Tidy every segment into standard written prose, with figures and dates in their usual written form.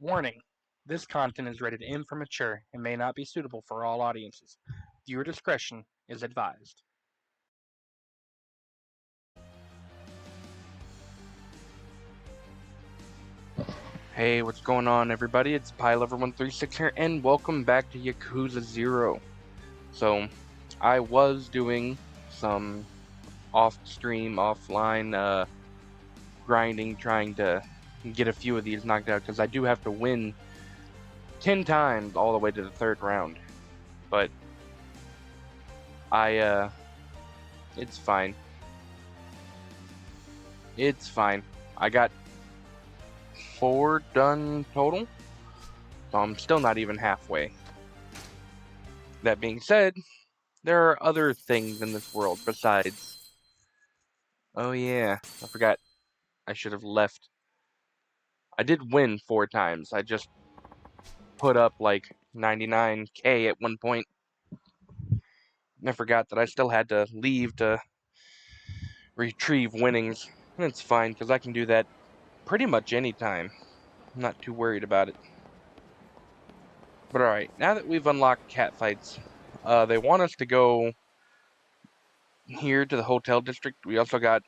Warning: this content is rated M for mature and may not be suitable for all audiences. Viewer discretion is advised. Hey, what's going on, everybody? It's PyLover136 here, and welcome back to Yakuza 0. So, I was doing some off-stream, offline grinding, trying to get a few of these knocked out, because I do have to win 10 times all the way to the third round. But it's fine. It's fine. I got 4 done total, so I'm still not even halfway. That being said, there are other things in this world besides... Oh yeah, I forgot. I should have left. I did win 4 times. I just put up like 99k at one point. I forgot that I still had to leave to retrieve winnings. It's fine, because I can do that pretty much anytime. I'm not too worried about it. But alright, now that we've unlocked catfights, they want us to go here to the hotel district. We also got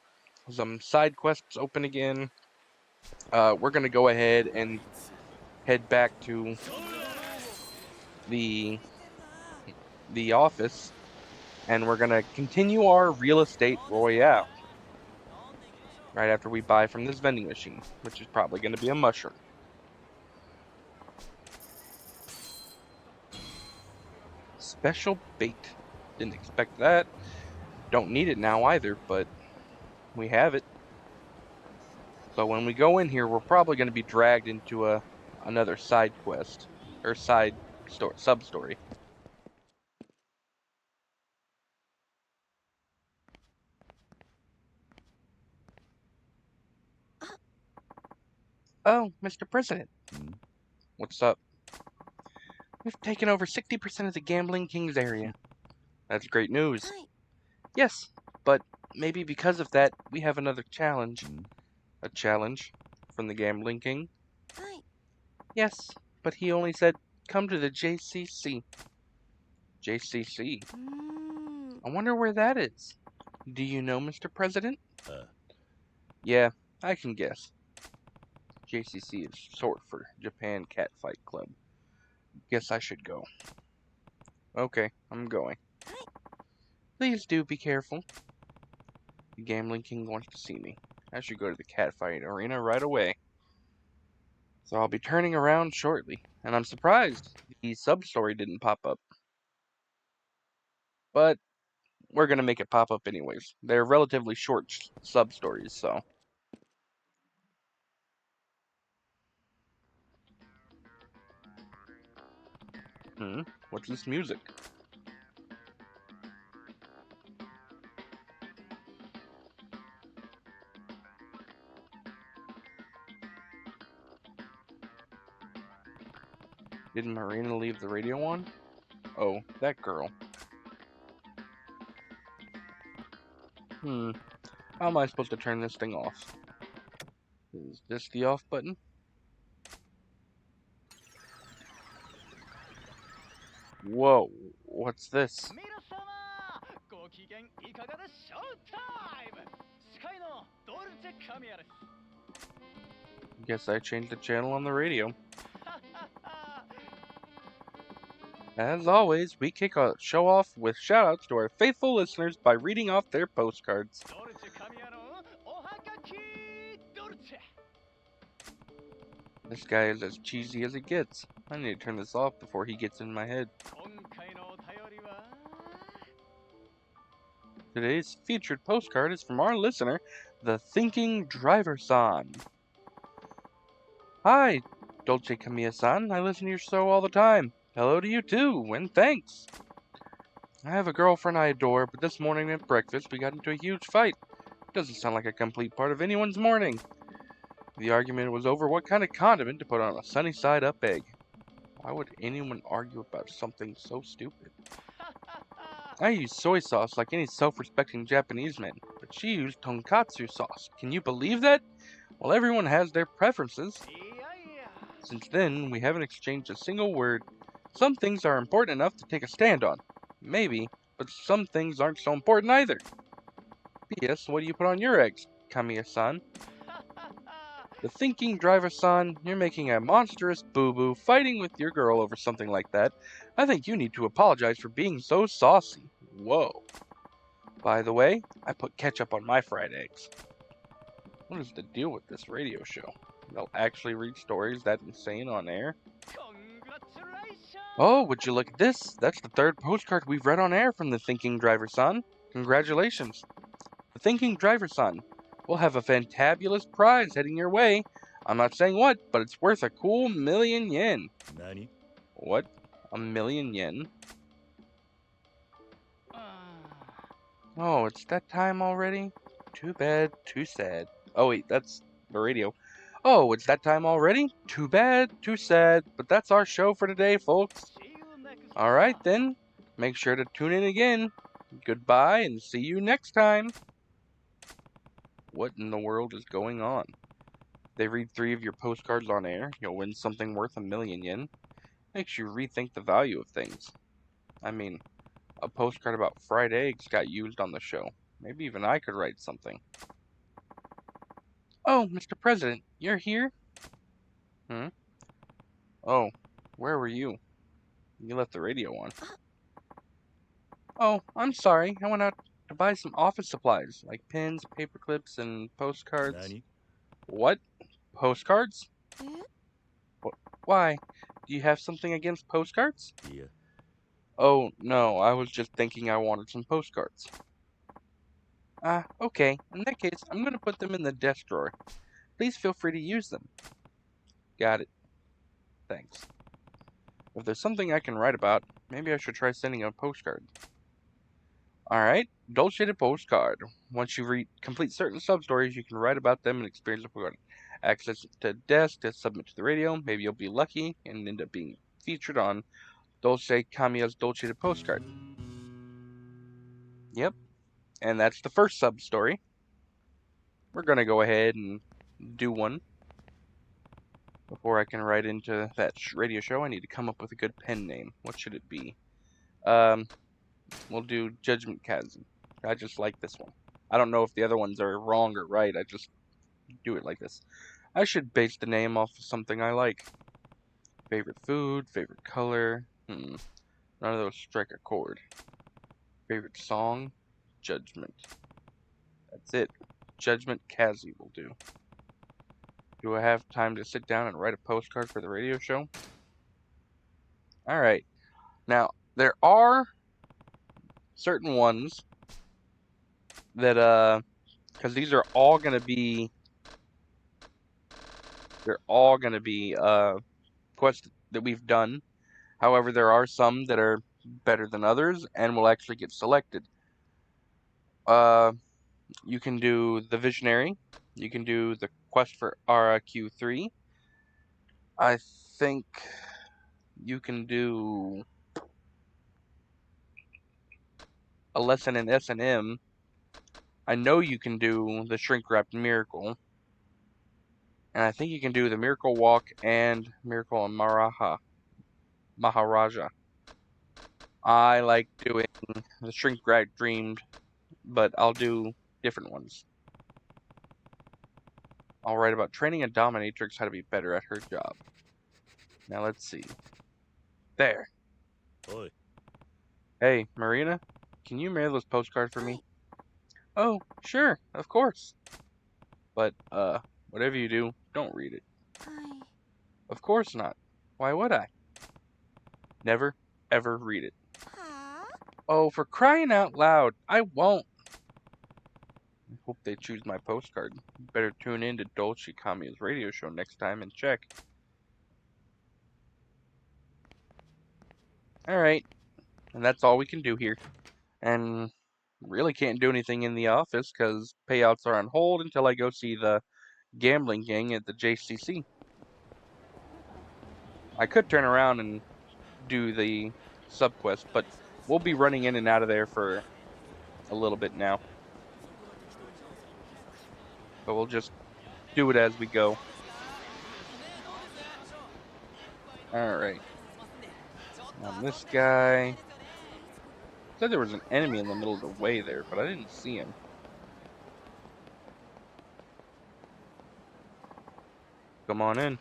some side quests open again. We're going to go ahead and head back to the office, and we're going to continue our real estate royale right after we buy from this vending machine, which is probably going to be a mushroom. Special bait. Didn't expect that. Don't need it now either, but we have it. So when we go in here, we're probably going to be dragged into another side quest, or sub-story. Oh, Mr. President. What's up? We've taken over 60% of the Gambling King's area. That's great news. Yes, but maybe because of that, we have another challenge. A challenge from the Gambling King? Yes, but he only said, come to the JCC. JCC? I wonder where that is. Do you know, Mr. President? Yeah, I can guess. JCC is short for Japan Catfight Club. Guess I should go. Okay, I'm going. Please do be careful. The Gambling King wants to see me. I should go to the catfight arena right away. So I'll be turning around shortly, and I'm surprised the sub-story didn't pop up. But we're gonna make it pop up anyways. They're relatively short sub-stories, so... What's this music? Did Marina leave the radio on? Oh, that girl. How am I supposed to turn this thing off? Is this the off button? Whoa, what's this? Guess I changed the channel on the radio. As always, we kick a show off with shoutouts to our faithful listeners by reading off their postcards. This guy is as cheesy as it gets. I need to turn this off before he gets in my head. Today's featured postcard is from our listener, the Thinking Driver-san. Hi, Dolce Kamiya-san. I listen to your show all the time. Hello to you too, and thanks. I have a girlfriend I adore, but this morning at breakfast we got into a huge fight. Doesn't sound like a complete part of anyone's morning. The argument was over what kind of condiment to put on a sunny side up egg. Why would anyone argue about something so stupid? I use soy sauce like any self-respecting Japanese man, but she used tonkatsu sauce. Can you believe that? Well, everyone has their preferences. Since then, we haven't exchanged a single word. Some things are important enough to take a stand on. Maybe, but some things aren't so important either. P.S. What do you put on your eggs, Kamiya-san? The thinking driver-san, you're making a monstrous boo-boo fighting with your girl over something like that. I think you need to apologize for being so saucy. Whoa. By the way, I put ketchup on my fried eggs. What is the deal with this radio show? They'll actually read stories that insane on air? Oh, would you look at this? That's the third postcard we've read on air from the Thinking Driver-san. Congratulations. The Thinking Driver-san, we'll have a fantabulous prize heading your way. I'm not saying what, but it's worth a cool 1,000,000 yen. Nani? What? 1,000,000 yen? Oh, it's that time already? Too bad, too sad. Oh wait, that's the radio. Oh, it's that time already? Too bad, too sad. But that's our show for today, folks. Alright then, make sure to tune in again. Goodbye and see you next time. What in the world is going on? They read 3 of your postcards on air, you'll win something worth 1,000,000 yen. Makes you rethink the value of things. I mean, a postcard about fried eggs got used on the show. Maybe even I could write something. Oh, Mr. President, you're here? Oh, where were you? You left the radio on. Oh, I'm sorry. I went out to buy some office supplies, like pens, paper clips, and postcards. Nani? What? Postcards? Why? Do you have something against postcards? Yeah. Oh, no, I was just thinking I wanted some postcards. Okay. In that case, I'm going to put them in the desk drawer. Please feel free to use them. Got it. Thanks. If there's something I can write about, maybe I should try sending a postcard. Alright, Dolce de Postcard. Once you complete certain sub-stories, you can write about them and experience the program. Access to desk to submit to the radio. Maybe you'll be lucky and end up being featured on Dolce Kamiya's Dolce de Postcard. Yep, and that's the first sub-story. We're going to go ahead and do one. Before I can write into that radio show, I need to come up with a good pen name. What should it be? We'll do Judgment Chasm. I just like this one. I don't know if the other ones are wrong or right. I just do it like this. I should base the name off of something I like. Favorite food, favorite color. None of those strike a chord. Favorite song? Judgment. That's it. Judgment Kazi will do. Do I have time to sit down and write a postcard for the radio show? Alright. Now, there are certain ones that, because these are all going to be, quests that we've done. However, there are some that are better than others and will actually get selected. You can do the Visionary. You can do the quest for RQ3. I think you can do a lesson in S&M. I know you can do the Shrink Wrapped Miracle. And I think you can do the Miracle Walk and Miracle in Maharaja. I like doing the Shrink Wrapped Dreamed, but I'll do different ones. I'll write about training a dominatrix how to be better at her job. Now let's see. There. Oi. Hey, Marina, can you mail those postcards for me? Oh, sure, of course. But, whatever you do, don't read it. Of course not. Why would I? Never, ever read it. Oh, for crying out loud, I won't. I hope they choose my postcard. Better tune in to Dolce Kamiya's radio show next time and check. Alright, and that's all we can do here. And really can't do anything in the office because payouts are on hold until I go see the gambling gang at the JCC. I could turn around and do the sub-quest, but we'll be running in and out of there for a little bit now. But we'll just do it as we go. Alright. This guy. Said there was an enemy in the middle of the way there, but I didn't see him. Come on in.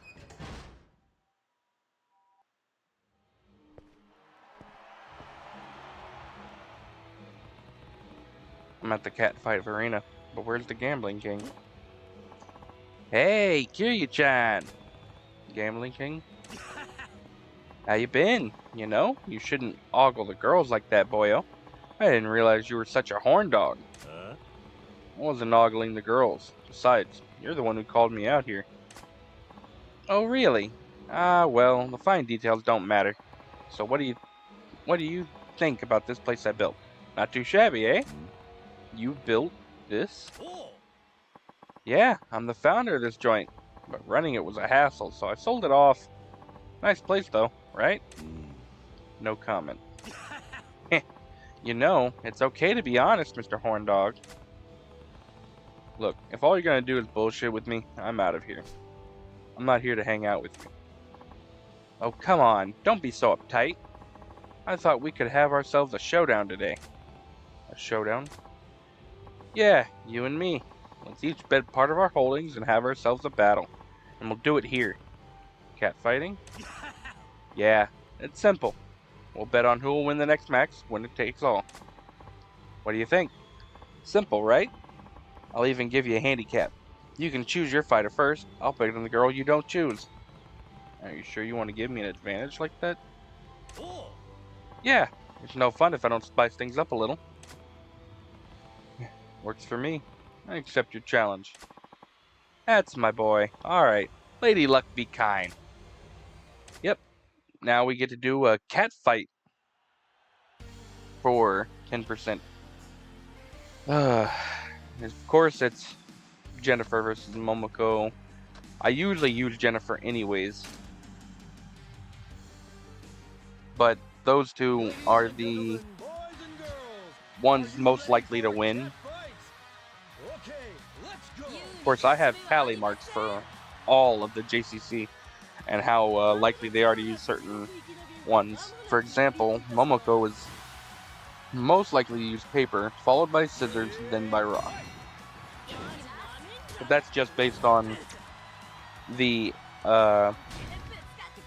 I'm at the catfight arena, but where's the gambling king? Hey, Kiryu-chan! Gambling king? How you been? You know, you shouldn't ogle the girls like that, boyo. I didn't realize you were such a horn dog. I wasn't ogling the girls. Besides, you're the one who called me out here. Oh, really? Ah, well, the fine details don't matter. So what do you think about this place I built? Not too shabby, eh? You built this? Yeah, I'm the founder of this joint, but running it was a hassle, so I sold it off. Nice place though, right? No comment. You know, it's okay to be honest, Mr. Horndog. Look, if all you're gonna do is bullshit with me, I'm out of here. I'm not here to hang out with you. Oh, come on, don't be so uptight. I thought we could have ourselves a showdown today. A showdown? Yeah, you and me. Let's each bet part of our holdings and have ourselves a battle. And we'll do it here. Catfighting? Yeah, it's simple. We'll bet on who will win the next match, winner takes all. What do you think? Simple, right? I'll even give you a handicap. You can choose your fighter first. I'll bet on the girl you don't choose. Are you sure you want to give me an advantage like that? Yeah, it's no fun if I don't spice things up a little. Works for me. I accept your challenge. That's my boy. Alright, Lady Luck be kind. Yep, now we get to do a cat fight for 10%. Of course, it's Jennifer versus Momoko. I usually use Jennifer anyways, but those two are the ones most likely to win. Of course, I have tally marks for all of the JCC and how likely they are to use certain ones. For example, Momoko is most likely to use paper, followed by scissors, then by rock. But that's just based on the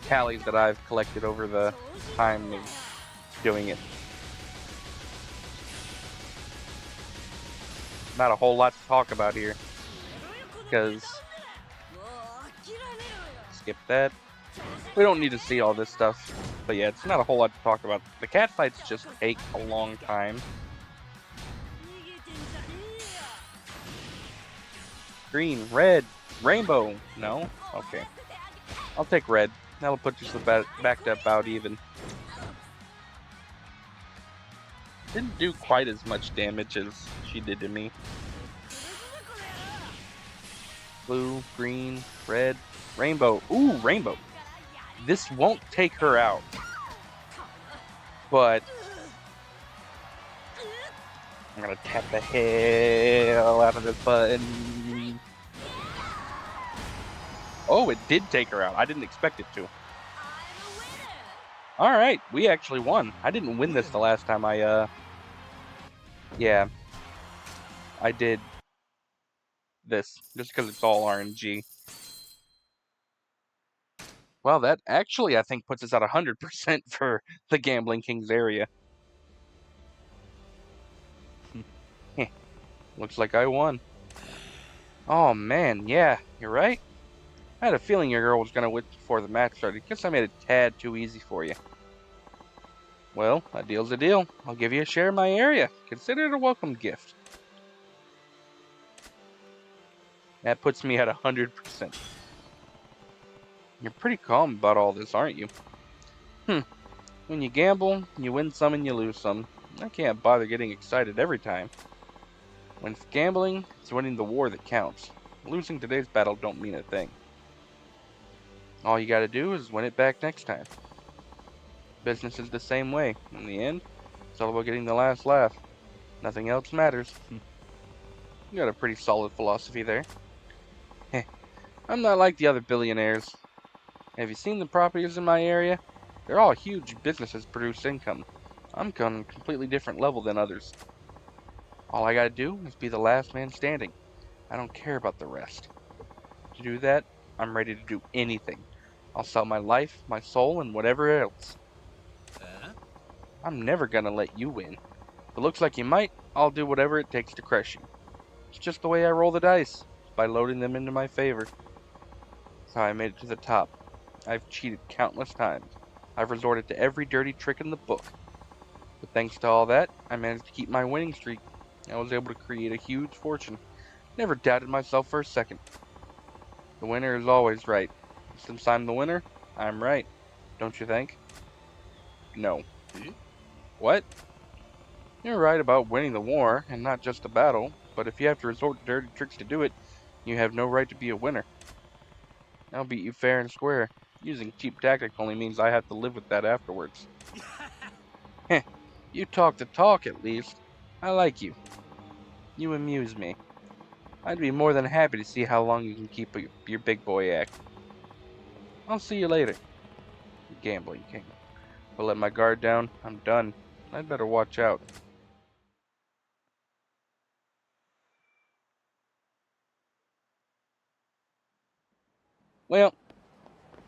tallies that I've collected over the time of doing it. Not a whole lot to talk about here, because skip that. We don't need to see all this stuff, but yeah, it's not a whole lot to talk about. The cat fights just take a long time. Green, red, rainbow. No? Okay. I'll take red. That'll put us back to about even. Didn't do quite as much damage as she did to me. Blue, green, red, rainbow. Ooh, rainbow. This won't take her out, but I'm gonna tap the hell out of this button. Oh, it did take her out. I didn't expect it to. Alright, we actually won. I didn't win this the last time yeah, I did this, just because it's all RNG. Well, that actually, I think, puts us at 100% for the Gambling King's area. Looks like I won. Oh, man, yeah, you're right. I had a feeling your girl was going to win before the match started. Guess I made it a tad too easy for you. Well, a deal's a deal. I'll give you a share of my area. Consider it a welcome gift. That puts me at 100%. You're pretty calm about all this, aren't you? When you gamble, you win some and you lose some. I can't bother getting excited every time. When it's gambling, it's winning the war that counts. Losing today's battle don't mean a thing. All you gotta do is win it back next time. Business is the same way. In the end, it's all about getting the last laugh. Nothing else matters. You got a pretty solid philosophy there. I'm not like the other billionaires. Have you seen the properties in my area? They're all huge businesses produce income. I'm on a completely different level than others. All I gotta do is be the last man standing. I don't care about the rest. To do that, I'm ready to do anything. I'll sell my life, my soul, and whatever else. I'm never gonna let you win. If it looks like you might, I'll do whatever it takes to crush you. It's just the way I roll the dice, by loading them into my favor. That's how I made it to the top. I've cheated countless times. I've resorted to every dirty trick in the book. But thanks to all that, I managed to keep my winning streak. I was able to create a huge fortune. Never doubted myself for a second. The winner is always right. Since I'm the winner, I'm right. Don't you think? No. What? You're right about winning the war, and not just the battle, but if you have to resort to dirty tricks to do it, you have no right to be a winner. I'll beat you fair and square. Using cheap tactics only means I have to live with that afterwards. Heh, you talk the talk at least. I like you. You amuse me. I'd be more than happy to see how long you can keep your big boy act. I'll see you later. The Gambling King. If I let my guard down, I'm done. I'd better watch out. Well,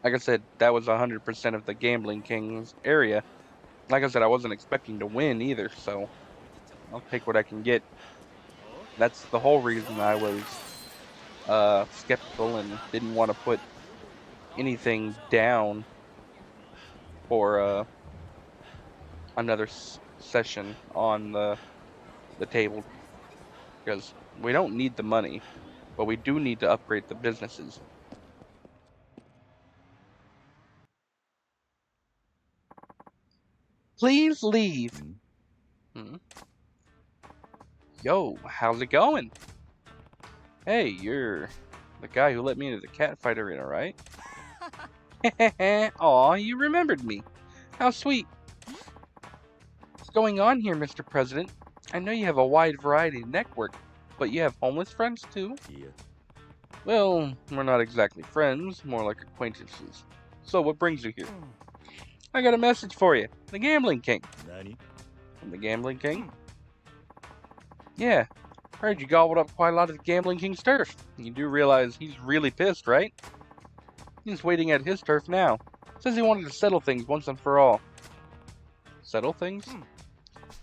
like I said, that was 100% of the Gambling King's area. Like I said, I wasn't expecting to win either, so I'll take what I can get. That's the whole reason I was skeptical and didn't want to put anything down for another session on the table, because we don't need the money, but we do need to upgrade the businesses. Please leave. Hmm? Yo, how's it going? Hey, you're the guy who let me into the catfight arena, right? Aw, you remembered me. How sweet. What's going on here, Mr. President? I know you have a wide variety of network, but you have homeless friends too? Well, we're not exactly friends, more like acquaintances. So what brings you here? I got a message for you. The Gambling King. From the Gambling King? Yeah, heard you gobbled up quite a lot of the Gambling King's turf. You do realize he's really pissed, right? He's waiting at his turf now. Says he wanted to settle things once and for all. Settle things?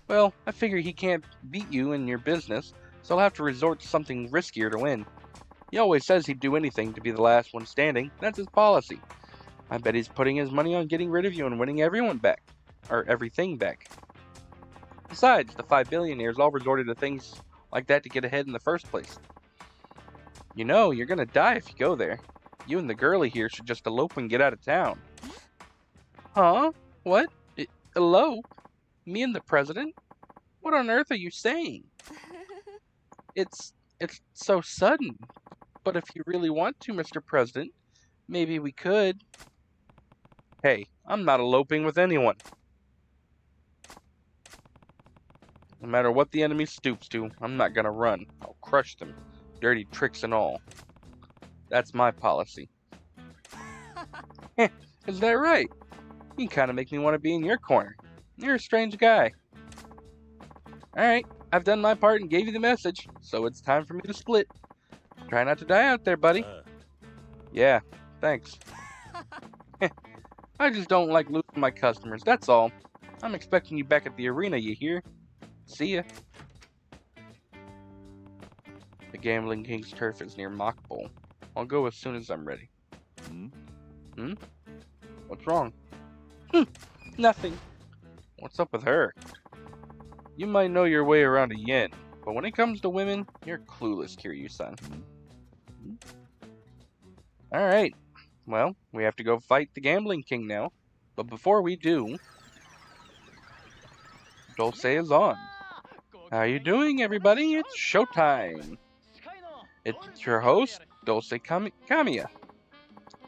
Well, I figure he can't beat you in your business, so I'll have to resort to something riskier to win. He always says he'd do anything to be the last one standing. That's his policy. I bet he's putting his money on getting rid of you and winning everyone back. Or everything back. Besides, the 5 billionaires all resorted to things like that to get ahead in the first place. You know, you're gonna die if you go there. You and the girlie here should just elope and get out of town. Huh? What? Elope? Me and the president? What on earth are you saying? It's so sudden. But if you really want to, Mr. President, maybe we could. Hey, I'm not eloping with anyone. No matter what the enemy stoops to, I'm not gonna run. I'll crush them, dirty tricks and all. That's my policy. Is that right? You kind of make me want to be in your corner. You're a strange guy. Alright, I've done my part and gave you the message, so it's time for me to split. Try not to die out there, buddy. Yeah, thanks. I just don't like losing my customers, that's all. I'm expecting you back at the arena, you hear? See ya. The Gambling King's turf is near Mock Bowl. I'll go as soon as I'm ready. Hmm? What's wrong? Nothing. What's up with her? You might know your way around a yen, but when it comes to women, you're clueless, Kiryu-san. Alright, well, we have to go fight the Gambling King now. But before we do, Dulce is on. How you doing, everybody? It's showtime. It's your host, Dulce Kamiya.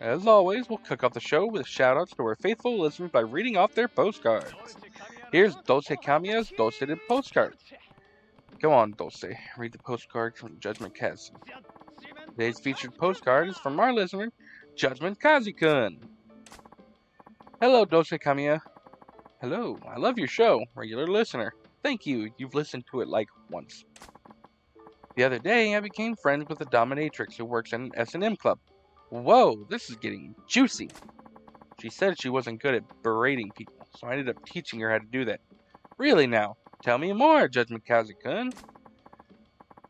As always, we'll kick off the show with shoutouts to our faithful listeners by reading off their postcards. Here's Dulce Kamiya's Dulce postcard. Go on, Dulce. Read the postcard from Judgment Kazi. Today's featured postcard is from our listener, Judgment Kazi-kun. Hello, Dose Kamiya. Hello, I love your show. Regular listener. Thank you. You've listened to it like once. The other day, I became friends with a dominatrix who works in an S&M club. Whoa, this is getting juicy. She said she wasn't good at berating people, so I ended up teaching her how to do that. Really now? Tell me more, Judgment Kazi-kun.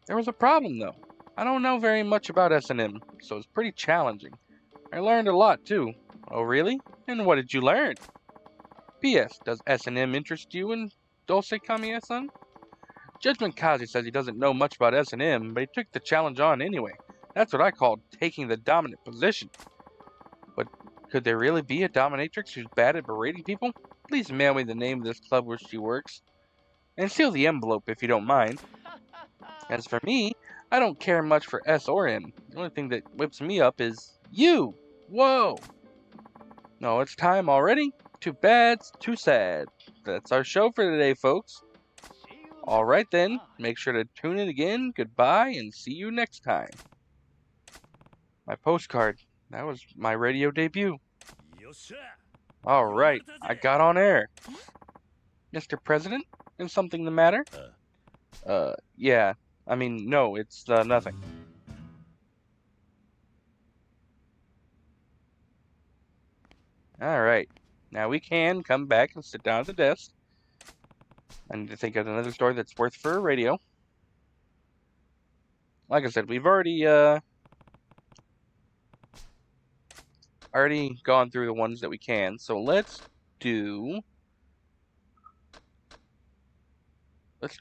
There was a problem, though. I don't know very much about S&M, so it's pretty challenging. I learned a lot, too. Oh, really? And what did you learn? P.S. Does S&M interest you in Dulce Kamiya-san? Judgment Kazi says he doesn't know much about S&M, but he took the challenge on anyway. That's what I call taking the dominant position. But could there really be a dominatrix who's bad at berating people? Please mail me the name of this club where she works. And seal the envelope if you don't mind. As for me, I don't care much for S or M. The only thing that whips me up is you! Whoa! No, it's time already? Too bad, too sad. That's our show for today, folks. Alright then, make sure to tune in again, goodbye, and see you next time. My postcard. That was my radio debut. Alright, I got on air. Mr. President, is something the matter? Yeah. I mean, no, it's nothing. Alright, now we can come back and sit down at the desk. I need to think of another story that's worth for a radio. Like I said, we've already gone through the ones that we can, so let's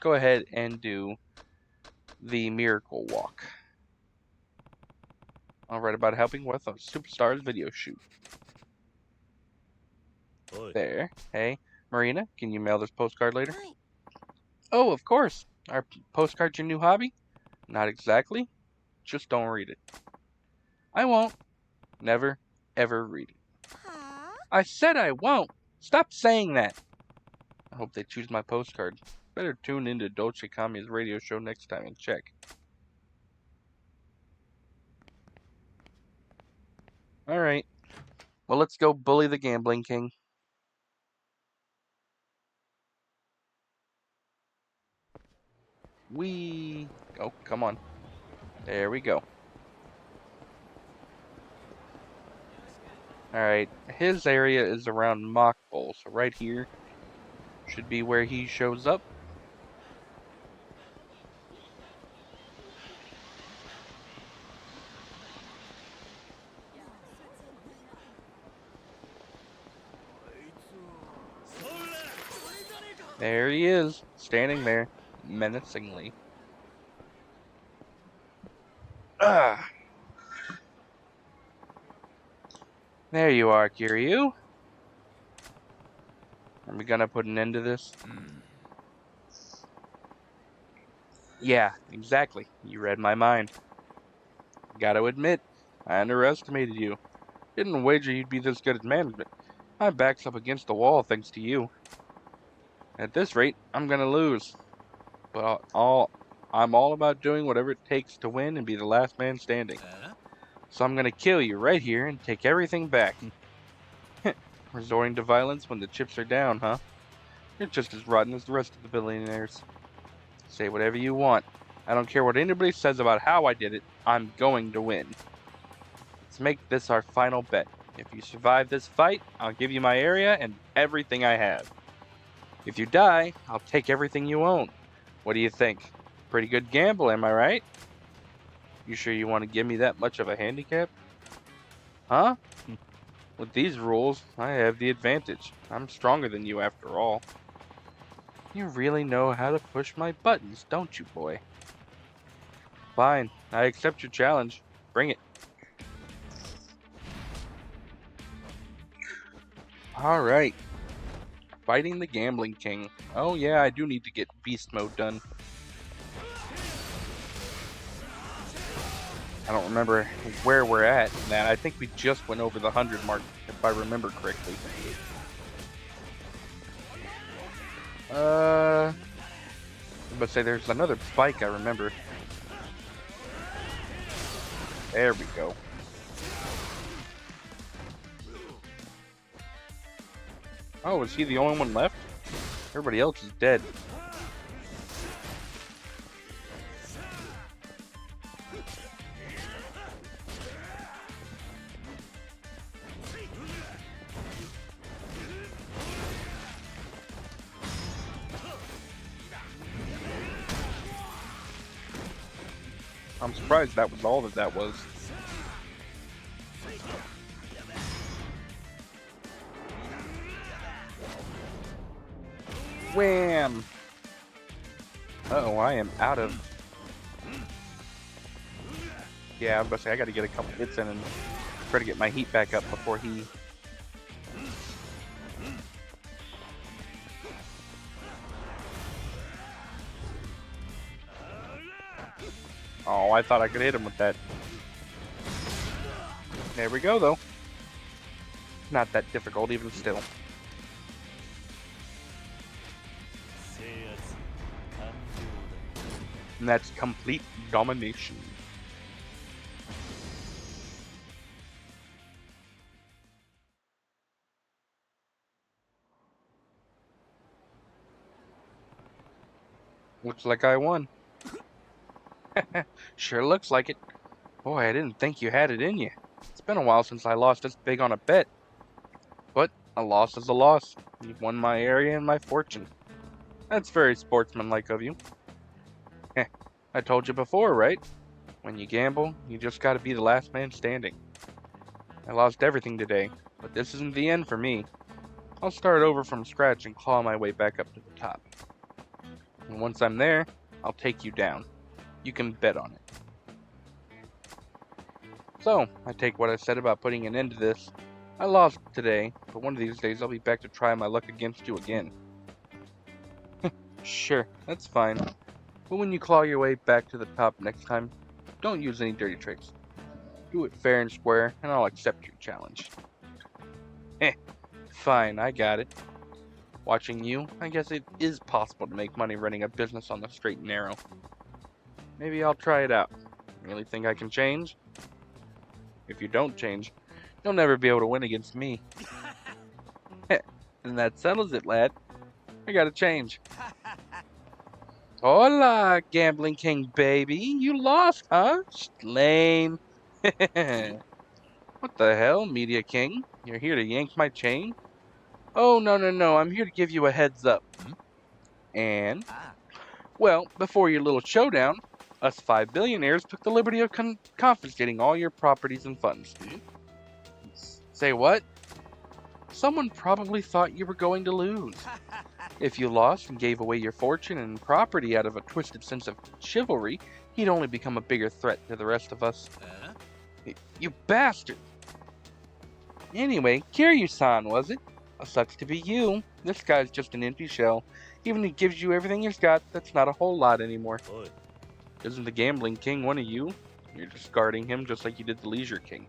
go ahead and do the Miracle Walk. I'll write about helping with a superstar's video shoot. There. Hey, Marina, can you mail this postcard later? Oh, of course. Are postcards your new hobby? Not exactly. Just don't read it. I won't. Never, ever read it. I said I won't. Stop saying that. I hope they choose my postcard. Better tune into Dolce Kamiya's radio show next time and check. Alright. Well, let's go bully the gambling king. Oh, come on. There we go. Alright, his area is around Mock Bowl, so right here should be where he shows up. There he is, standing there, menacingly. Ah. There you are, Kiryu. Are we gonna put an end to this? Yeah, exactly. You read my mind. Gotta admit, I underestimated you. Didn't wager you'd be this good at management. My back's up against the wall thanks to you. At this rate, I'm gonna lose. But I'm all about doing whatever it takes to win and be the last man standing. So I'm gonna kill you right here and take everything back. Resorting to violence when the chips are down, huh? You're just as rotten as the rest of the billionaires. Say whatever you want. I don't care what anybody says about how I did it. I'm going to win. Let's make this our final bet. If you survive this fight, I'll give you my area and everything I have. If you die, I'll take everything you own. What do you think? Pretty good gamble, am I right? You sure you want to give me that much of a handicap? Huh? With these rules, I have the advantage. I'm stronger than you after all. You really know how to push my buttons, don't you, boy? Fine, I accept your challenge. Bring it. Alright. Fighting the Gambling King. Oh yeah, I do need to get Beast Mode done. I don't remember where we're at in that. I think we just went over the 100 mark, if I remember correctly. But say there's another spike I remember. There we go. Oh, is he the only one left? Everybody else is dead. I'm surprised that was all that was. Wham! Uh-oh, I am out of... Yeah, I was about to say, I gotta get a couple hits in and try to get my heat back up before he... Oh, I thought I could hit him with that. There we go, though. Not that difficult, even still. And that's complete domination. Looks like I won. Sure looks like it. Boy, I didn't think you had it in you. It's been a while since I lost this big on a bet. But a loss is a loss. You've won my area and my fortune. That's very sportsmanlike of you. I told you before, right? When you gamble, you just gotta be the last man standing. I lost everything today, but this isn't the end for me. I'll start over from scratch and claw my way back up to the top. And once I'm there, I'll take you down. You can bet on it. So, I take what I said about putting an end to this. I lost today, but one of these days I'll be back to try my luck against you again. Sure, that's fine. But when you claw your way back to the top next time, don't use any dirty tricks. Do it fair and square, and I'll accept your challenge. Fine, I got it. Watching you, I guess it is possible to make money running a business on the straight and narrow. Maybe I'll try it out. Really think I can change? If you don't change, you'll never be able to win against me. And that settles it, lad. I gotta change. Hola, Gambling King baby. You lost, huh? Lame. What the hell, Media King? You're here to yank my chain? Oh, no. I'm here to give you a heads up. And, well, before your little showdown, us 5 billionaires took the liberty of confiscating all your properties and funds. Say what? Someone probably thought you were going to lose. If you lost and gave away your fortune and property out of a twisted sense of chivalry, he'd only become a bigger threat to the rest of us. You bastard! Anyway, Kiryu-san, was it? Sucks to be you. This guy's just an empty shell. Even if he gives you everything he's got, that's not a whole lot anymore. Isn't the Gambling King one of you? You're discarding him just like you did the Leisure King.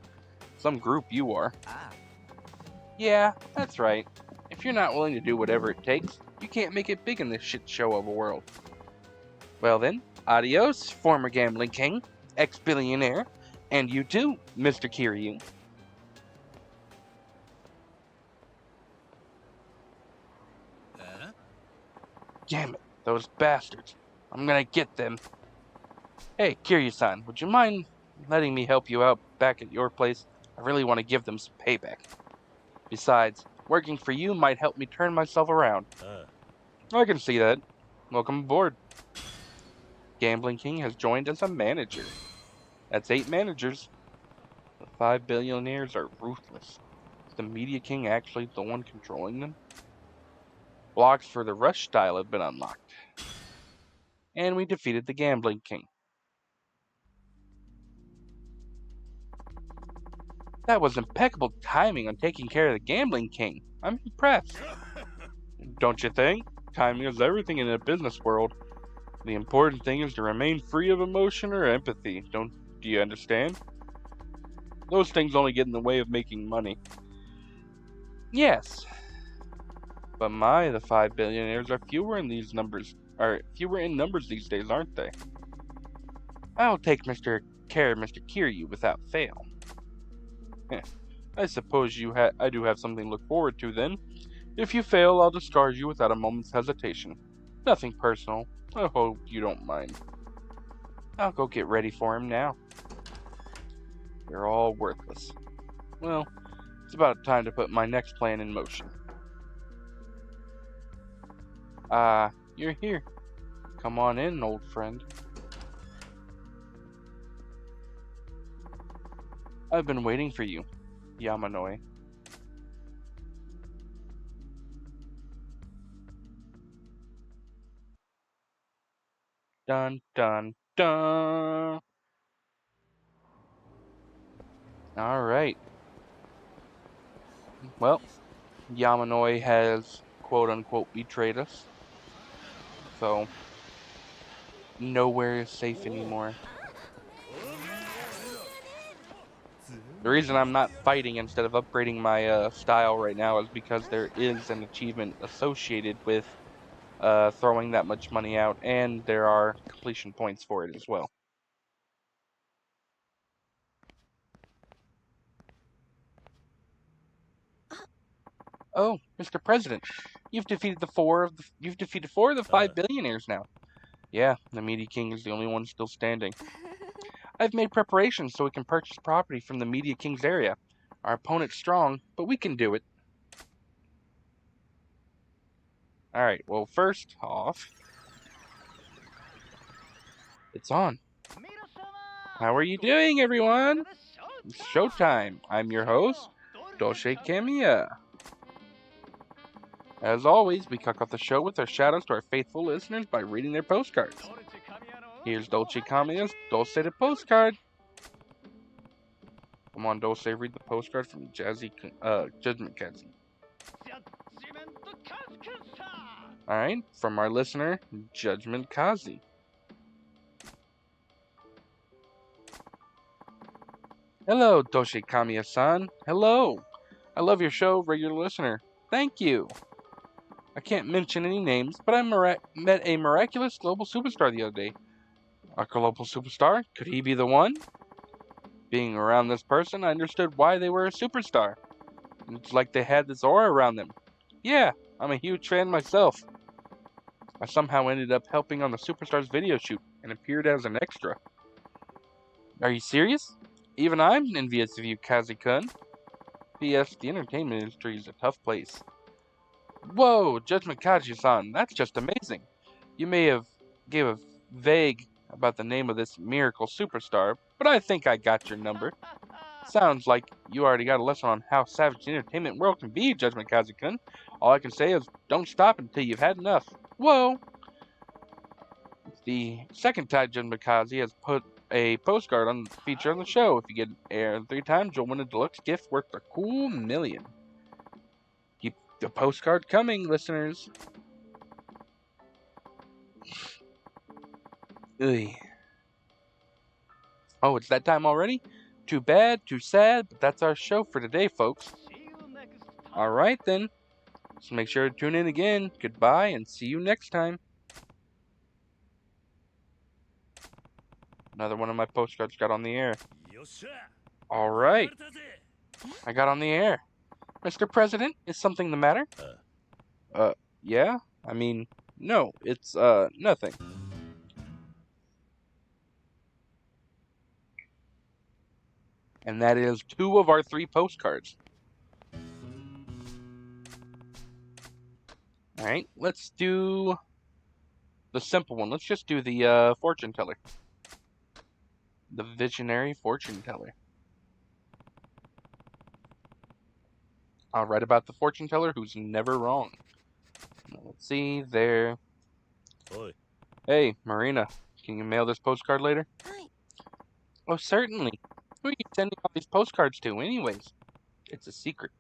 Some group you are. Yeah, that's right. If you're not willing to do whatever it takes, you can't make it big in this shit show of a world. Well then, adios, former Gambling King, ex-billionaire, and you too, Mr. Kiryu. Damn it, those bastards. I'm gonna get them. Hey, Kiryu-san, would you mind letting me help you out back at your place? I really want to give them some payback. Besides, working for you might help me turn myself around. I can see that. Welcome aboard. Gambling King has joined as a manager. That's 8 managers. The 5 billionaires are ruthless. Is the Media King actually the one controlling them? Blocks for the Rush style have been unlocked. And we defeated the Gambling King. That was impeccable timing on taking care of the Gambling King. I'm impressed. Don't you think? Timing is everything in a business world. The important thing is to remain free of emotion or empathy. Do you understand? Those things only get in the way of making money. Yes. But the 5 billionaires are fewer in numbers these days, aren't they? I'll take Mr. Kiryu without fail. I suppose I do have something to look forward to then. If you fail, I'll discharge you without a moment's hesitation. Nothing personal. I hope you don't mind. I'll go get ready for him now. You're all worthless. Well, it's about time to put my next plan in motion. You're here. Come on in, old friend. I've been waiting for you, Yamanoi. Dun, dun, dun. Alright. Well, Yamanoi has quote-unquote betrayed us. So, nowhere is safe anymore. The reason I'm not fighting instead of upgrading my style right now is because there is an achievement associated with throwing that much money out, and there are completion points for it as well. Oh, Mr. President, you've defeated four of the 5 billionaires now. Yeah, the Media King is the only one still standing. I've made preparations so we can purchase property from the Media King's area. Our opponent's strong, but we can do it. Alright, well, first off, it's on. How are you doing, everyone? It's showtime. I'm your host, Dolce Kamiya. As always, we kick off the show with our shoutouts to our faithful listeners by reading their postcards. Here's Dolce Kamiya's Dulce de Postcard. Come on, Dulce, read the postcard from Judgment Kazi. Alright, from our listener, Judgment Kazi. Hello, Dolce Kamiya-san. Hello. I love your show, regular listener. Thank you. I can't mention any names, but I met a miraculous global superstar the other day. A global superstar? Could he be the one? Being around this person, I understood why they were a superstar. It's like they had this aura around them. Yeah, I'm a huge fan myself. I somehow ended up helping on the superstar's video shoot and appeared as an extra. Are you serious? Even I'm envious of you, Kazi-kun. P.S. The entertainment industry is a tough place. Whoa, Judgment Kaji-san, that's just amazing. You may have gave a vague about the name of this miracle superstar, but I think I got your number. Sounds like you already got a lesson on how savage the entertainment world can be, Judgment Kazi-kun. All I can say is, don't stop until you've had enough. Whoa! It's the second time Judgment Kazi has put a postcard on the feature on the show. If you get aired 3 times, you'll win a deluxe gift worth a cool $1 million. Keep the postcard coming, listeners. Ugh. Oh, it's that time already? Too bad, too sad, but that's our show for today, folks. Alright then. So make sure to tune in again. Goodbye, and see you next time. Another one of my postcards got on the air. Alright. I got on the air. Mr. President, is something the matter? Yeah? I mean, no, it's, nothing. And that is 2 of our 3 postcards. Alright, let's do the simple one. Let's just do the, fortune teller. The visionary fortune teller. I'll write about the fortune teller who's never wrong. Let's see there. Oi. Hey, Marina, can you mail this postcard later? Oh, certainly. Who are you sending all these postcards to, anyways? It's a secret.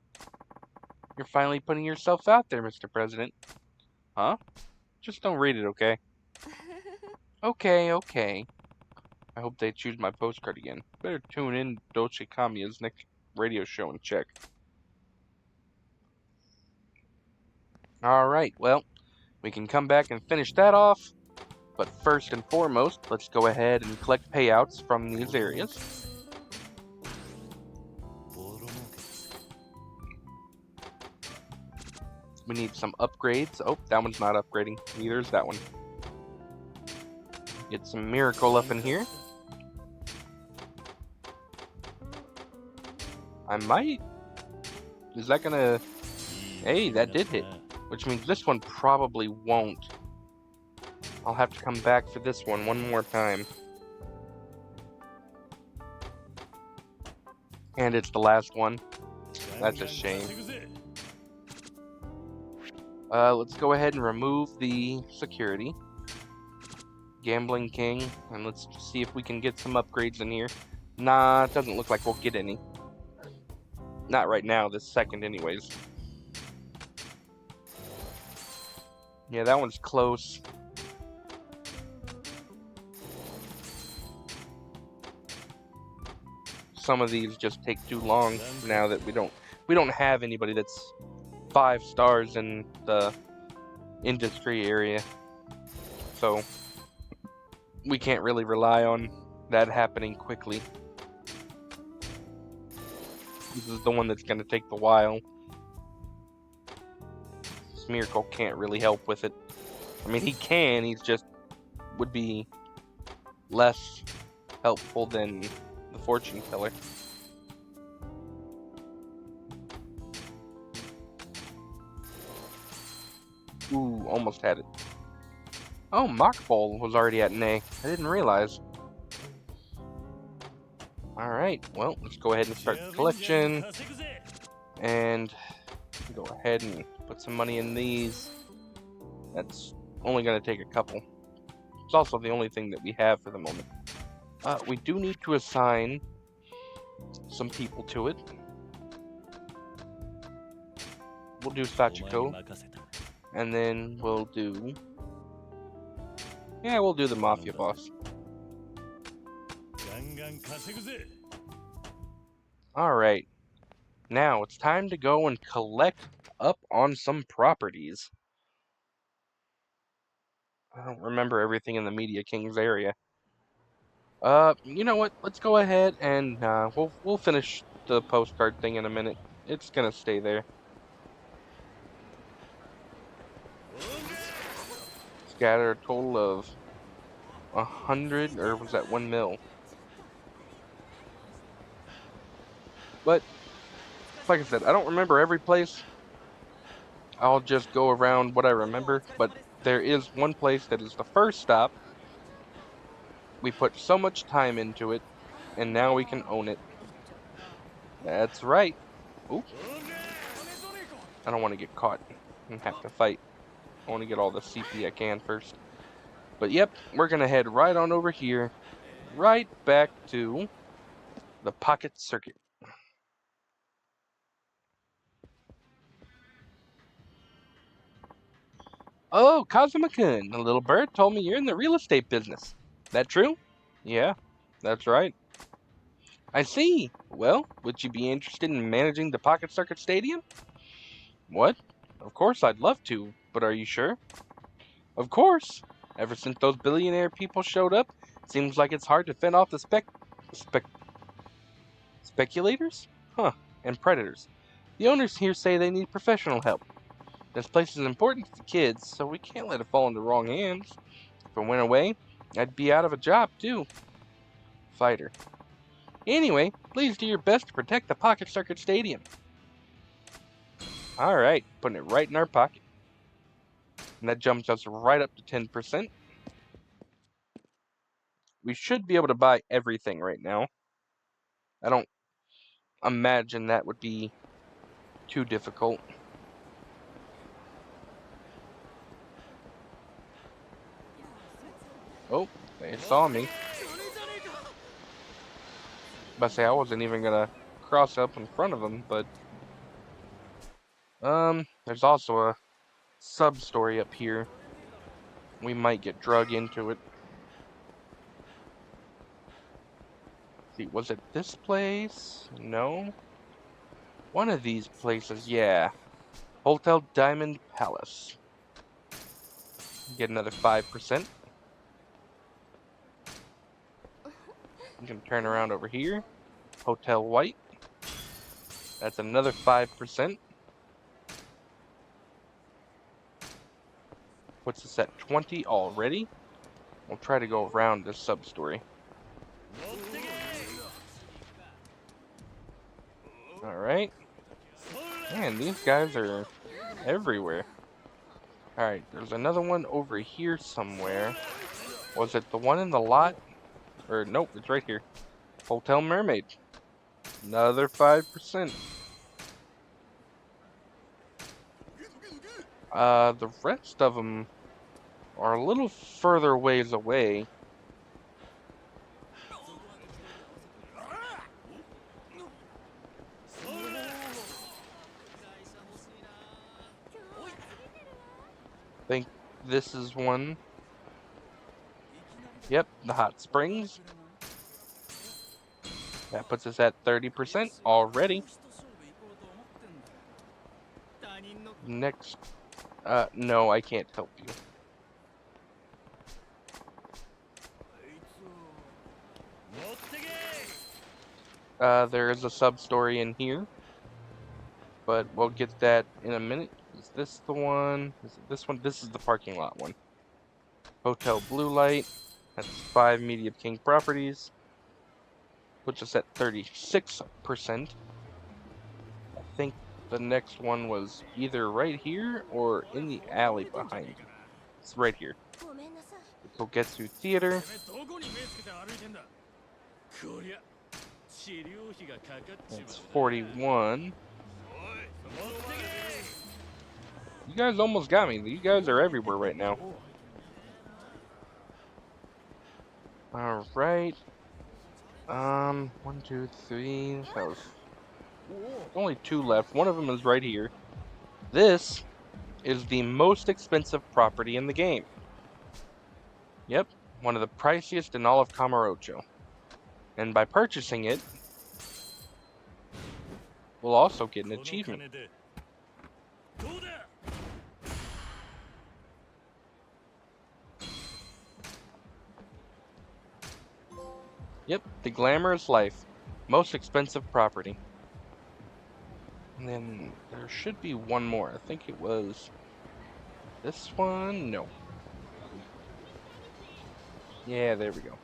You're finally putting yourself out there, Mr. President. Huh? Just don't read it, okay? Okay. I hope they choose my postcard again. Better tune in Dolce Kamiya's next radio show and check. Alright, well, we can come back and finish that off. But first and foremost, let's go ahead and collect payouts from these areas. We need some upgrades. Oh, that one's not upgrading. Neither is that one. Get some miracle up in here. I might. Is that gonna... Hey, that did hit. Which means this one probably won't. I'll have to come back for this one more time. And it's the last one. That's a shame. Let's go ahead and remove the security. Gambling King. And let's see if we can get some upgrades in here. Nah, it doesn't look like we'll get any. Not right now, this second anyways. Yeah, that one's close. Some of these just take too long now that we don't have anybody that's 5 stars in the industry area. So we can't really rely on that happening quickly. This is the one that's going to take the while. This miracle can't really help with it. I mean, he can, he's just would be less helpful than the fortune teller. Ooh, almost had it. Oh, Mock Bowl was already at an A. I didn't realize. Alright, well, let's go ahead and start the collection. And go ahead and put some money in these. That's only going to take a couple. It's also the only thing that we have for the moment. We do need to assign some people to it. We'll do Sachiko. And then we'll do... Yeah, we'll do the Mafia boss. Alright. Now, it's time to go and collect up on some properties. I don't remember everything in the Media King's area. You know what? Let's go ahead and we'll finish the postcard thing in a minute. It's gonna stay there. Scatter a total of 100, or was that 1 mil? But like I said, I don't remember every place. I'll just go around what I remember. But there is one place that is the first stop. We put so much time into it, and now we can own it. That's right. Ooh. I don't want to get caught and have to fight. I want to get all the CP I can first. But yep, we're going to head right on over here, right back to the Pocket Circuit. Oh, Kazuma-kun, the little bird told me you're in the real estate business. That true? Yeah, that's right. I see. Well, would you be interested in managing the Pocket Circuit Stadium? What? Of course I'd love to, but are you sure? Of course. Ever since those billionaire people showed up, it seems like it's hard to fend off the speculators? Huh, and predators. The owners here say they need professional help. This place is important to the kids, so we can't let it fall into wrong hands. If it went away, I'd be out of a job, too. Fighter. Anyway, please do your best to protect the Pocket Circuit Stadium. Alright, putting it right in our pocket. And that jumps us right up to 10%. We should be able to buy everything right now. I don't imagine that would be too difficult. Oh, they saw me. But say I wasn't even gonna cross up in front of them, but there's also a sub-story up here. We might get drug into it. Let's see, was it this place? No. One of these places, yeah. Hotel Diamond Palace. Get another 5%. You can turn around over here. Hotel White. That's another 5%. puts us at 20 already. We'll try to go around this sub-story. Alright. Man, these guys are everywhere. Alright, there's another one over here somewhere. Was it the one in the lot? Or, nope, it's right here. Hotel Mermaid. Another 5%. The rest of them are a little further ways away. I think this is one. Yep, the hot springs. That puts us at 30% already. Next, no, I can't help you. There is a sub-story in here, but we'll get that in a minute. Is this the one? Is it this one? This is the parking lot one. Hotel Blue Light. That's 5 Medium King properties. Puts us at 36%. I think the next one was either right here or in the alley behind you. It's right here. Kogetsu Theater. That's 41. You guys almost got me. You guys are everywhere right now. Alright. 1, 2, 3. That was only 2 left. One of them is right here. This is the most expensive property in the game. Yep, one of the priciest in all of Kamurocho. And by purchasing it, we'll also get an achievement. Yep, the glamorous life. Most expensive property. And then there should be one more. I think it was this one. No. Yeah, there we go.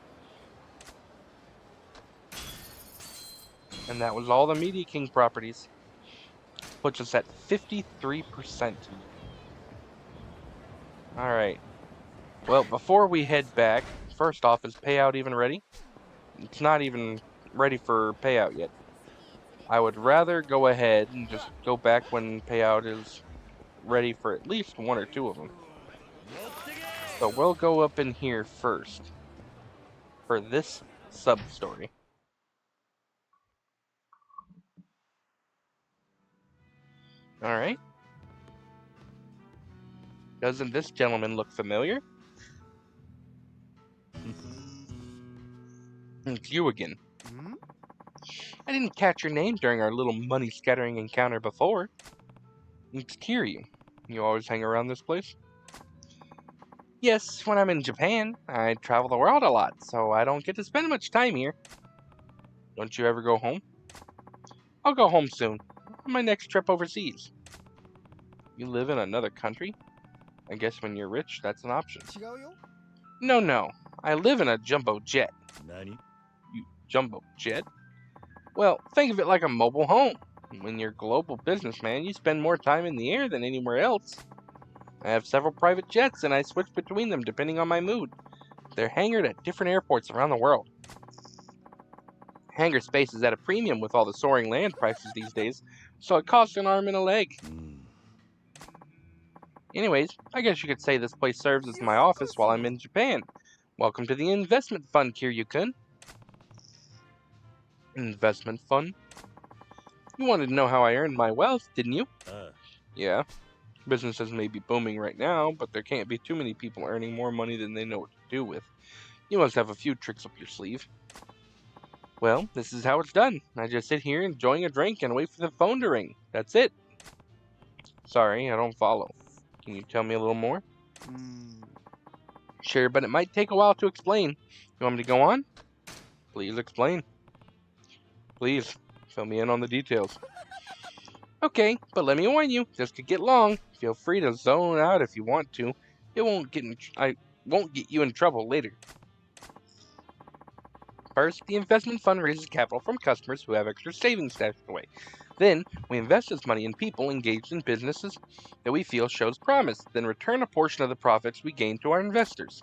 And that was all the Media King properties. Puts us at 53%. Alright. Well, before we head back, first off, is payout even ready? It's not even ready for payout yet. I would rather go ahead and just go back when payout is ready for at least 1 or 2 of them. So we'll go up in here first for this sub-story. Alright. Doesn't this gentleman look familiar? It's you again. I didn't catch your name during our little money-scattering encounter before. It's Kiryu. You always hang around this place? Yes, when I'm in Japan. I travel the world a lot, so I don't get to spend much time here. Don't you ever go home? I'll go home soon. On my next trip overseas. You live in another country? I guess when you're rich, that's an option. No. I live in a jumbo jet. Nani? You jumbo jet? Well, think of it like a mobile home. When you're a global businessman, you spend more time in the air than anywhere else. I have several private jets, and I switch between them depending on my mood. They're hangared at different airports around the world. Hangar space is at a premium with all the soaring land prices these days, so it costs an arm and a leg. Anyways, I guess you could say this place serves as my office while I'm in Japan. Welcome to the investment fund, Kiryu-kun. Investment fund? You wanted to know how I earned my wealth, didn't you? Yeah. Businesses may be booming right now, but there can't be too many people earning more money than they know what to do with. You must have a few tricks up your sleeve. Well, this is how it's done. I just sit here enjoying a drink and wait for the phone to ring. That's it. Sorry, I don't follow. Can you tell me a little more? Sure, but it might take a while to explain. You want me to go on? Please explain. Please, fill me in on the details. Okay, but let me warn you, this could get long. Feel free to zone out if you want to. It won't get I won't get you in trouble later. First, the investment fund raises capital from customers who have extra savings stashed away. Then, we invest this money in people engaged in businesses that we feel shows promise, then return a portion of the profits we gain to our investors.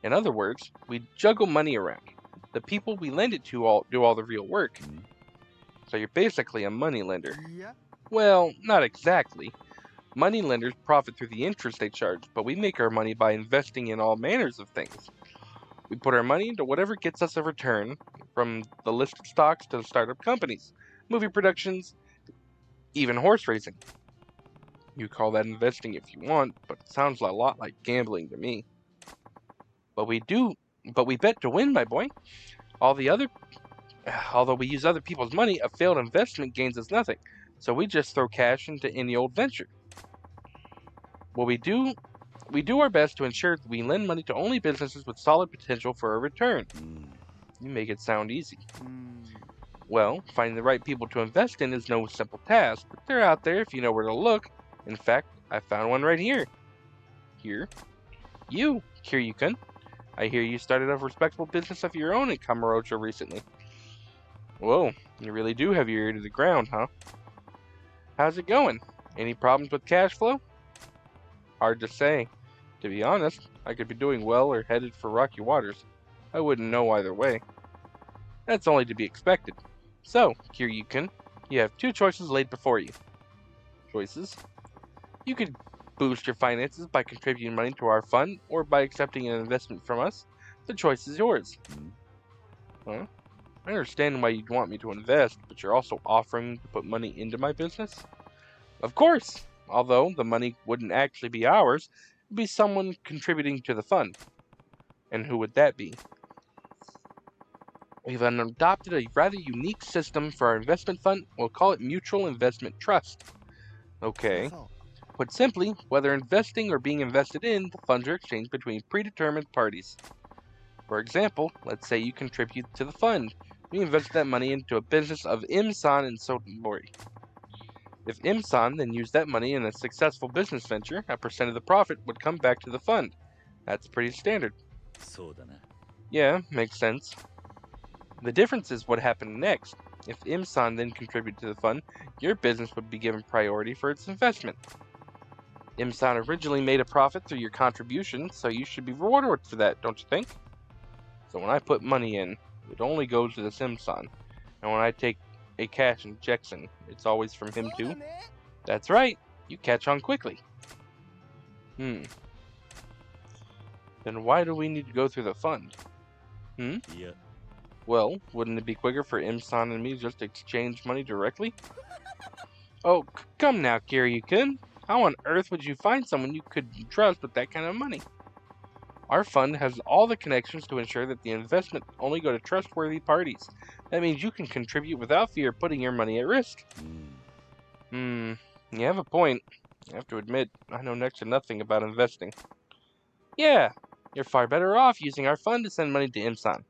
In other words, we juggle money around. The people we lend it to do all the real work. So you're basically a money lender. Yeah. Well, not exactly. Money lenders profit through the interest they charge, but we make our money by investing in all manners of things. We put our money into whatever gets us a return, from the listed stocks to the startup companies, movie productions, even horse racing. You call that investing if you want, but it sounds a lot like gambling to me. But we bet to win, my boy. Although we use other people's money, a failed investment gains us nothing. So we just throw cash into any old venture. What we do our best to ensure that we lend money to only businesses with solid potential for a return. You make it sound easy. Well, finding the right people to invest in is no simple task, but they're out there if you know where to look. In fact, I found one right here. Here? You, Kiryu-kun. I hear you started a respectable business of your own in Kamurocho recently. Whoa, you really do have your ear to the ground, huh? How's it going? Any problems with cash flow? Hard to say. To be honest, I could be doing well or headed for rocky waters. I wouldn't know either way. That's only to be expected. So, Kiryu-kun, you have two choices laid before you. Choices? You could boost your finances by contributing money to our fund or by accepting an investment from us. The choice is yours. Huh? I understand why you'd want me to invest, but you're also offering to put money into my business? Of course! Although the money wouldn't actually be ours, it'd be someone contributing to the fund. And who would that be? We've adopted a rather unique system for our investment fund. We'll call it Mutual Investment Trust. Okay. Put simply, whether investing or being invested in, the funds are exchanged between predetermined parties. For example, let's say you contribute to the fund. We invest that money into a business of Im-san and Sotenbori. If Im-san then used that money in a successful business venture, a percent of the profit would come back to the fund. That's pretty standard. Yeah, makes sense. The difference is what happened next. If Im-san then contributed to the fund, your business would be given priority for its investment. Im-san originally made a profit through your contribution, so you should be rewarded for that, don't you think? So when I put money in, it only goes to this Im-san. And when I take a cash injection, it's always from him too? That's right, you catch on quickly. Then why do we need to go through the fund? Yeah. Well, wouldn't it be quicker for Im-san and me just to exchange money directly? Oh, come now, Kiryu-kun. How on earth would you find someone you could trust with that kind of money? Our fund has all the connections to ensure that the investment only go to trustworthy parties. That means you can contribute without fear of putting your money at risk. You have a point. I have to admit, I know next to nothing about investing. Yeah, you're far better off using our fund to send money to Im-san.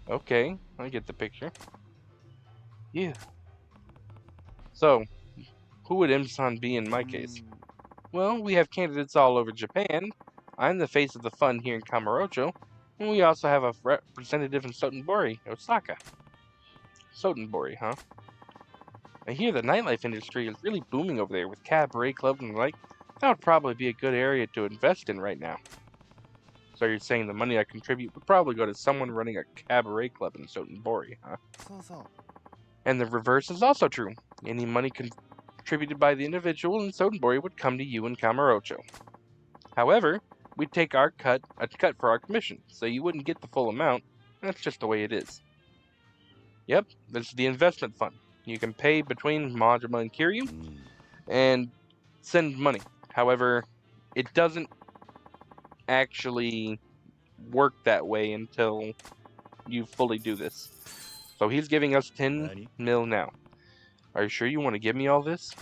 Okay, I get the picture. Yeah. So, who would Im-san be in my case? Well, we have candidates all over Japan. I'm the face of the fund here in Kamurocho, and we also have a representative in Sotenbori, Osaka. Sotenbori, huh? I hear the nightlife industry is really booming over there with cabaret clubs and the like. That would probably be a good area to invest in right now. So you're saying the money I contribute would probably go to someone running a cabaret club in Sotenbori, huh? And the reverse is also true. Any money contributed by the individual in Sotenbori would come to you in Kamurocho. However, we'd take a cut for our commission, so you wouldn't get the full amount. That's just the way it is. Yep, this is the investment fund. You can pay between Majima and Kiryu and send money. However, it doesn't actually work that way until you fully do this. So he's giving us 10 mil now. Are you sure you want to give me all this?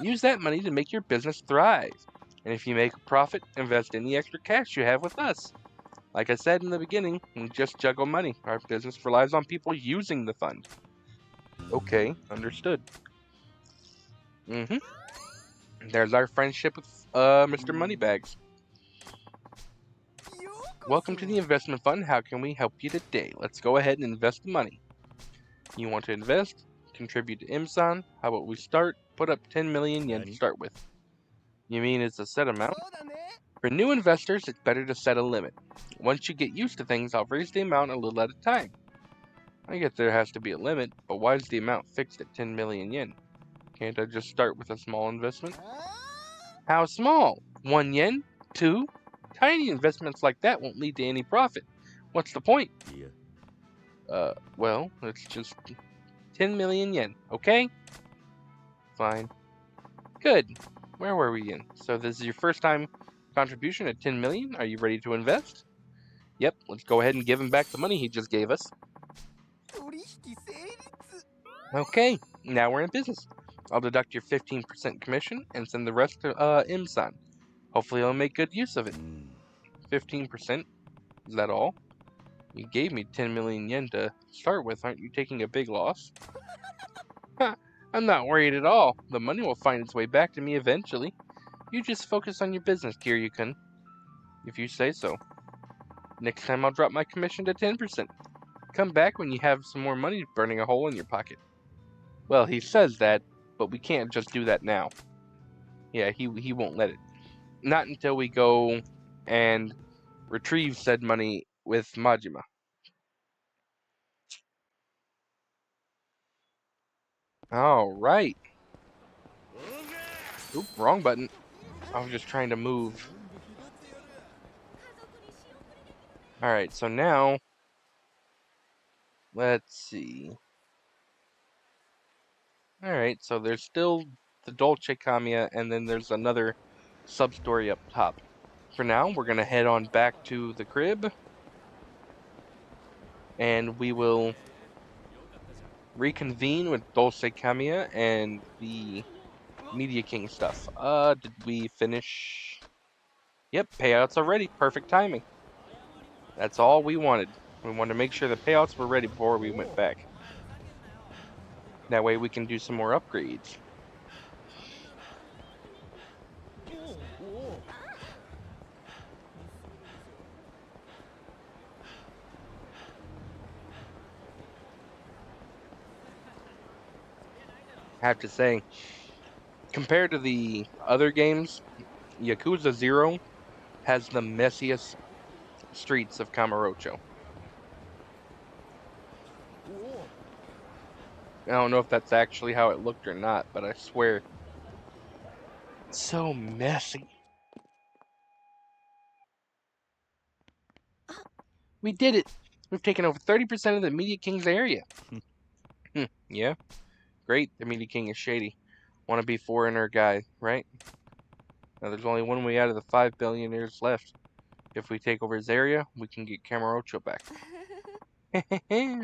Use that money to make your business thrive. And if you make a profit, invest any extra cash you have with us. Like I said in the beginning, we just juggle money. Our business relies on people using the fund. Okay, understood. There's our friendship with Mr. Moneybags. Welcome to the investment fund. How can we help you today? Let's go ahead and invest the money. You want to invest? Contribute to IMSAN? How about we start? Put up 10 million yen to start with. You mean it's a set amount? For new investors, it's better to set a limit. Once you get used to things, I'll raise the amount a little at a time. I get there has to be a limit, but why is the amount fixed at 10 million yen? Can't I just start with a small investment? How small? 1 yen? 2? Tiny investments like that won't lead to any profit. What's the point? Well, it's just 10 million yen, okay? Fine. Good. Where were we in? So this is your first time contribution at 10 million. Are you ready to invest? Yep, let's go ahead and give him back the money he just gave us. Okay, now we're in business. I'll deduct your 15% commission and send the rest to IMSAN. Hopefully I'll make good use of it. 15%? Is that all? You gave me 10 million yen to start with. Aren't you taking a big loss? I'm not worried at all. The money will find its way back to me eventually. You just focus on your business, Kiryu-kun. If you say so. Next time I'll drop my commission to 10%. Come back when you have some more money burning a hole in your pocket. Well, he says that, but we can't just do that now. Yeah, he won't let it. Not until we go and retrieve said money with Majima. Alright. Oop, wrong button. I was just trying to move. Alright, so now, let's see. Alright, so there's still the Dolce Kamiya, and then there's another sub-story up top. For now, we're going to head on back to the crib, and we will reconvene with Dolce Kamiya and the Media King stuff. Did we finish? Yep, payouts are ready. Perfect timing. That's all we wanted. We wanted to make sure the payouts were ready before we went back. That way we can do some more upgrades. I have to say, compared to the other games, Yakuza 0 has the messiest streets of Kamurocho. I don't know if that's actually how it looked or not, but I swear, it's so messy. We did it! We've taken over 30% of the Media King's area. Yeah? Great, the Media King is shady. Wanna be foreigner guy, right? Now there's only one way out of the 5 billionaires left. If we take over his area, we can get Kamurocho back.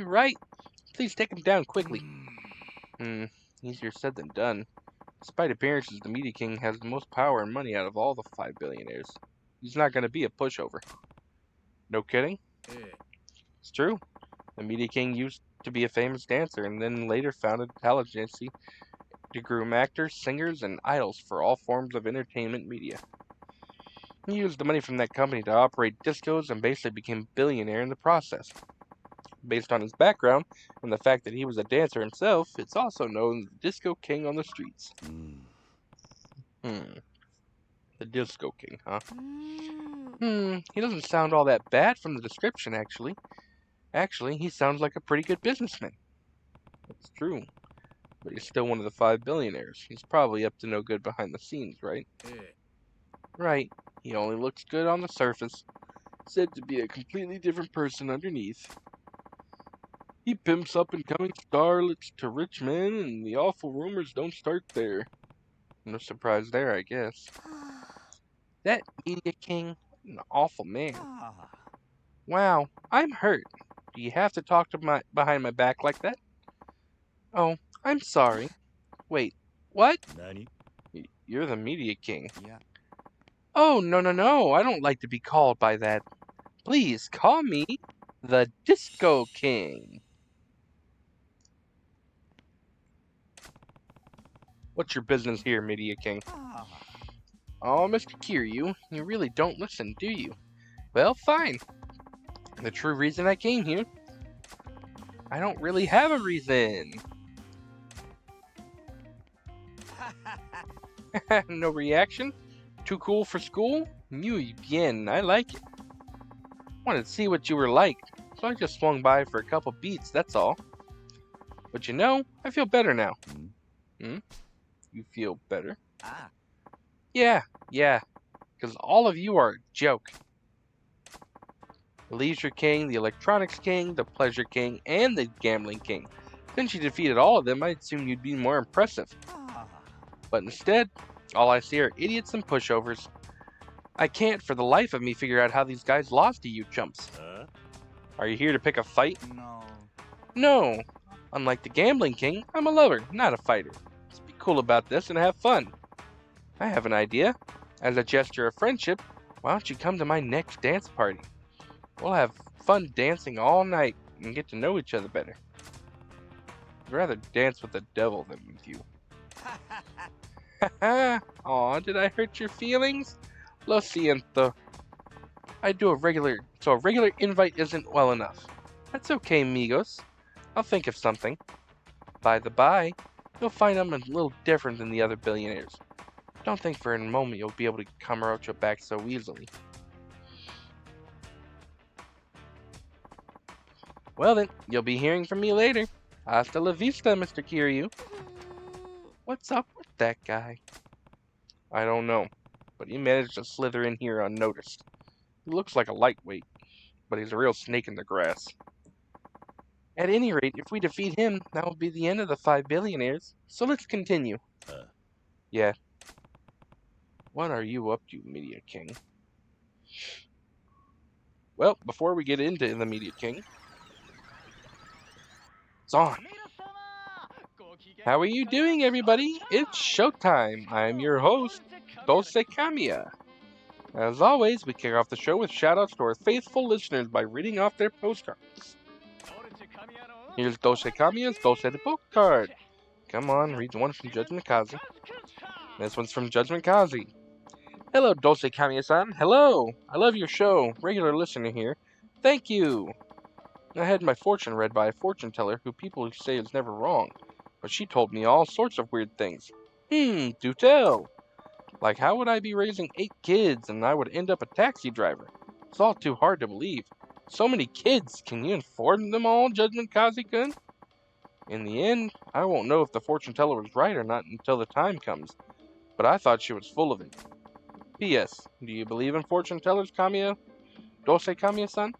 Right! Please take him down quickly. Easier said than done. Despite appearances, the Media King has the most power and money out of all the 5 billionaires. He's not going to be a pushover. No kidding? It's true. The Media King used to be a famous dancer and then later founded a talent agency to groom actors, singers, and idols for all forms of entertainment media. He used the money from that company to operate discos and basically became a billionaire in the process. Based on his background and the fact that he was a dancer himself, it's also known as the Disco King on the streets. The Disco King, huh? He doesn't sound all that bad from the description, actually. Actually, he sounds like a pretty good businessman. That's true. But he's still one of the 5 billionaires. He's probably up to no good behind the scenes, right? Right. He only looks good on the surface. Said to be a completely different person underneath. He pimps up and coming starlets to rich men, and the awful rumors don't start there. No surprise there, I guess. That Media King, an awful man. Wow, I'm hurt. Do you have to talk to behind my back like that? Oh, I'm sorry. Wait, what? You're the Media King. Yeah. Oh, no, I don't like to be called by that. Please, call me the Disco King. What's your business here, Media King? Oh, Mr. Kiryu, you really don't listen, do you? Well, fine. The true reason I came here. I don't really have a reason. No reaction? Too cool for school? Muy bien, I like it. Wanted to see what you were like, so I just swung by for a couple beats, that's all. But you know, I feel better now. Hmm? You feel better? Yeah, because all of you are a joke. The Leisure King, the Electronics King, the Pleasure King, and the Gambling King. Since you defeated all of them, I'd assume you'd be more impressive. But instead, all I see are idiots and pushovers. I can't for the life of me figure out how these guys lost to you chumps. Are you here to pick a fight? No. Unlike the Gambling King, I'm a lover, not a fighter. Let's be cool about this and have fun. I have an idea. As a gesture of friendship, why don't you come to my next dance party? We'll have fun dancing all night and get to know each other better. I'd rather dance with the devil than with you. Haha! Aw, did I hurt your feelings? Lo siento. A regular invite isn't well enough. That's okay, amigos. I'll think of something. By the by, you'll find I'm a little different than the other billionaires. Don't think for a moment you'll be able to Kamurocho back so easily. Well then, you'll be hearing from me later. Hasta la vista, Mr. Kiryu. What's up with that guy? I don't know, but he managed to slither in here unnoticed. He looks like a lightweight, but he's a real snake in the grass. At any rate, if we defeat him, that will be the end of the 5 billionaires. So let's continue. Yeah. What are you up to, Media King? Well, before we get into the Media King, it's on. How are you doing, everybody? It's showtime. I'm your host, Dulce Kamiya. As always, we kick off the show with shoutouts to our faithful listeners by reading off their postcards. Here's Dulce Kamiya's Dulce the postcard. Come on, read one from Judgment Kazi. This one's from Judgment Kazi. Hello, Dulce Kamiya-san. Hello. I love your show. Regular listener here. Thank you. I had my fortune read by a fortune teller who people say is never wrong, but she told me all sorts of weird things. Do tell. Like how would I be raising 8 kids and I would end up a taxi driver? It's all too hard to believe. So many kids, can you inform them all, Judgment Kazi-kun? In the end, I won't know if the fortune teller was right or not until the time comes, but I thought she was full of it. P.S. Do you believe in fortune tellers, Kamiya? Dulce Kamiya-san?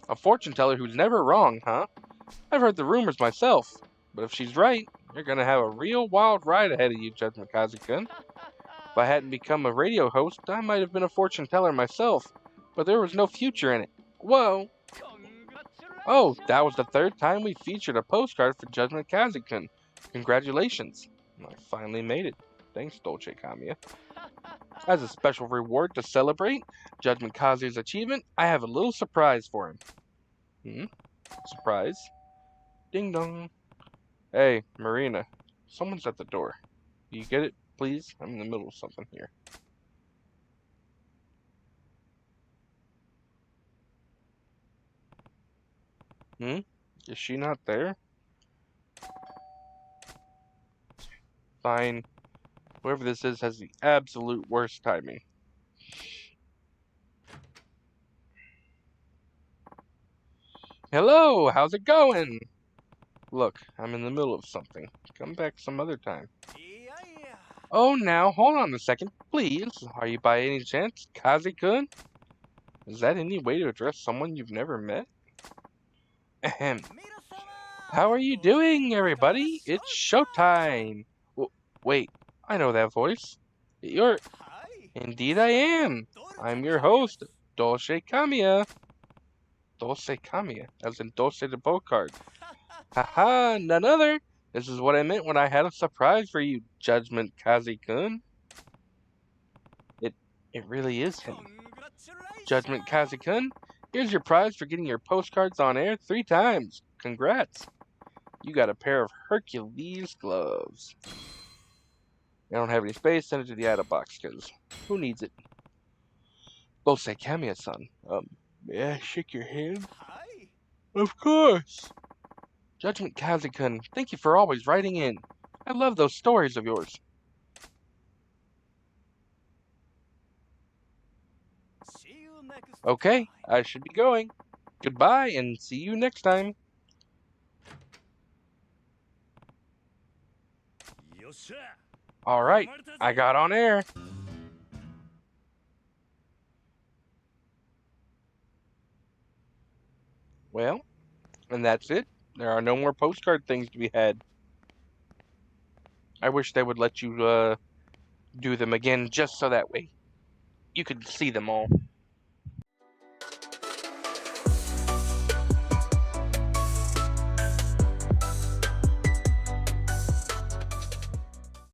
A fortune teller who's never wrong, huh? I've heard the rumors myself, but if she's right, you're gonna have a real wild ride ahead of you, Judgment Kazi-kun. If I hadn't become a radio host, I might have been a fortune teller myself, but there was no future in it. Whoa! Oh, that was the 3rd time we featured a postcard for Judgment Kazi-kun. Congratulations. I finally made it. Thanks, Dulce Kamiya. As a special reward to celebrate Judgment Kazi's achievement, I have a little surprise for him. Surprise? Ding dong. Hey, Marina. Someone's at the door. Do you get it, please? I'm in the middle of something here. Is she not there? Fine. Whoever this is has the absolute worst timing. Hello, how's it going? Look, I'm in the middle of something. Come back some other time. Oh, now, hold on a second, please. Are you by any chance Kazi-kun? Is that any way to address someone you've never met? Ahem. How are you doing, everybody? It's showtime. Wait, I know that voice. You're... Indeed I am. I'm your host, Dulce Kamiya. Dulce Kamiya, as in Dulce the postcard. Haha, none other. This is what I meant when I had a surprise for you, Judgment Kazi-kun. It really is him. Judgment Kazi-kun, here's your prize for getting your postcards on air 3 times. Congrats. You got a pair of Hercules gloves. I don't have any space, send it to the item box, because who needs it? Bose Kamiya-san. May I shake your hand? Of course. Judgment Kazakun, thank you for always writing in. I love those stories of yours. Okay, I should be going. Goodbye, and see you next time. Alright, I got on air. Well, and that's it. There are no more postcard things to be had. I wish they would let you do them again just so that way you could see them all.